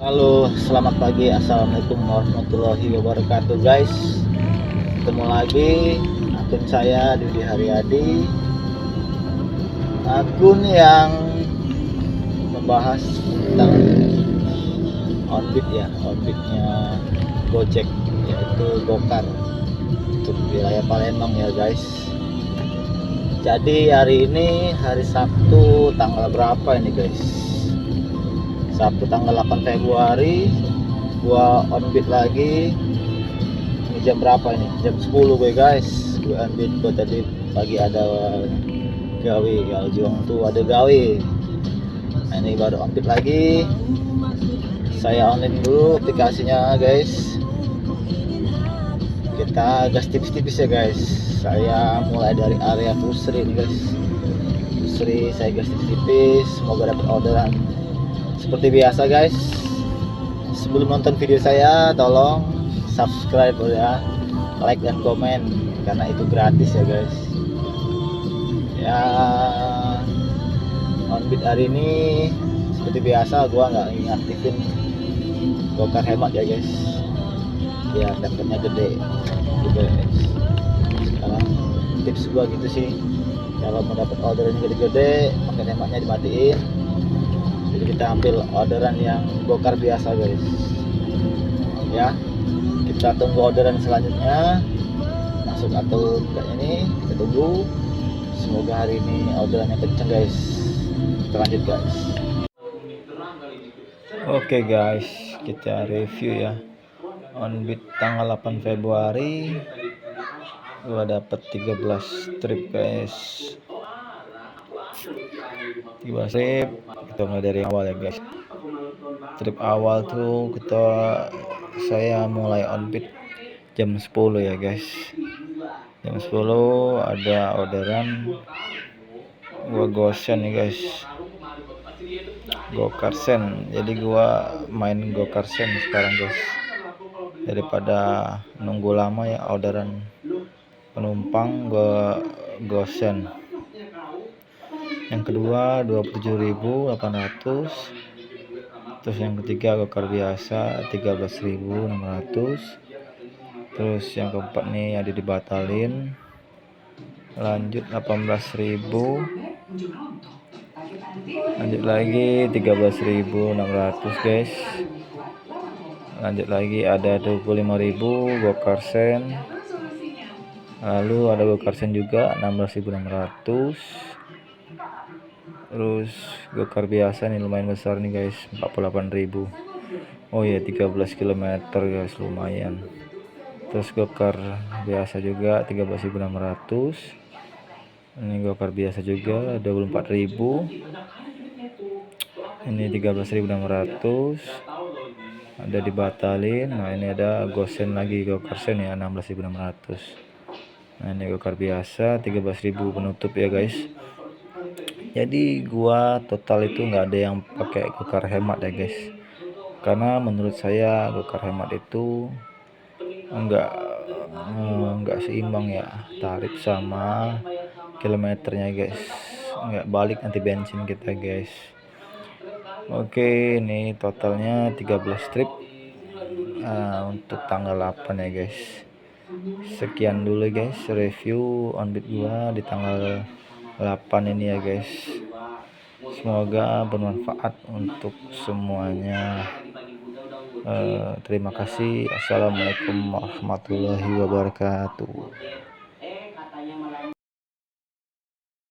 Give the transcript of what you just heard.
Halo, selamat pagi. Assalamualaikum warahmatullahi wabarakatuh, guys. Ketemu lagi akun saya Dudi Haryadi, akun yang membahas tentang onbit ya, onbitnya Gojek, yaitu Gokar untuk wilayah Palembang ya, guys. Jadi hari ini hari Sabtu tanggal berapa ini, guys? Sabtu tanggal 8 Februari gua onbit lagi. Ini jam berapa ini? Jam 10 gue, guys. Gue onbit. Gue tadi pagi ada gawe, kalau juang tuh ada gawe. Nah, ini baru onbit lagi. Saya online dulu aplikasinya, guys. Kita gas tipis-tipis ya, guys. Saya mulai dari area Pusri nih, guys. Pusri saya gas tipis-tipis. Semoga dapat orderan seperti biasa, guys. Sebelum nonton video saya, tolong subscribe ya, like dan komen, karena itu gratis ya, guys. Ya, onbit hari ini seperti biasa gua nggak ngaktifin Gokar hemat ya, guys. Ya, dapatnya gede gitu, guys. Sekarang tips gua gitu sih, kalau mau dapat orderan gede-gede, pakai hematnya dimatiin. Jadi kita ambil orderan yang Gokar biasa, guys. Ya, kita tunggu orderan selanjutnya masuk atau enggak, ini kita tunggu. Semoga hari ini orderannya kenceng, guys. Kita lanjut, guys. Oke, guys, kita review ya. Onbit tanggal 8 Februari gua dapat 13 strip, guys. 13 strip. Kita mulai dari awal ya, guys. Strip awal tuh saya mulai onbit jam 10 ya, guys. Jam 10 ada orderan gua gosen nih, guys. Gokar Sen. Jadi gua main Gokar Sen sekarang, guys. Daripada nunggu lama ya orderan penumpang, gua gosen. Yang kedua 27.800. Terus yang ketiga Gokar biasa 13.600. Terus yang keempat nih ada dibatalin, lanjut 18.000. Lanjut lagi 13.600, guys. Lanjut lagi ada 25.000 Gokar Sen. Lalu ada Gokar Sen juga 16.600. Terus Gokar biasa nih lumayan besar nih, guys, 48.000. Oh ya, 13 km, guys, lumayan. Terus Gokar biasa juga 13.600. Ini Gokar biasa juga 24.000. Ini 13.600. Ada dibatalin. Nah, ini ada gosen lagi Gokar Sen ya 16.600. Nah, ini Gokar biasa 13.000 penutup ya, guys. Jadi gua total itu nggak ada yang pakai Gokar hemat ya, guys. Karena menurut saya Gokar hemat itu nggak seimbang ya tarif sama kilometernya, guys. Nggak balik nanti bensin kita, guys. Oke, ini totalnya 13 strip untuk tanggal 8 ya, guys. Sekian dulu, guys, review onbit gua di tanggal 8 ini ya, guys. Semoga bermanfaat untuk semuanya. Terima kasih. Assalamualaikum warahmatullahi wabarakatuh.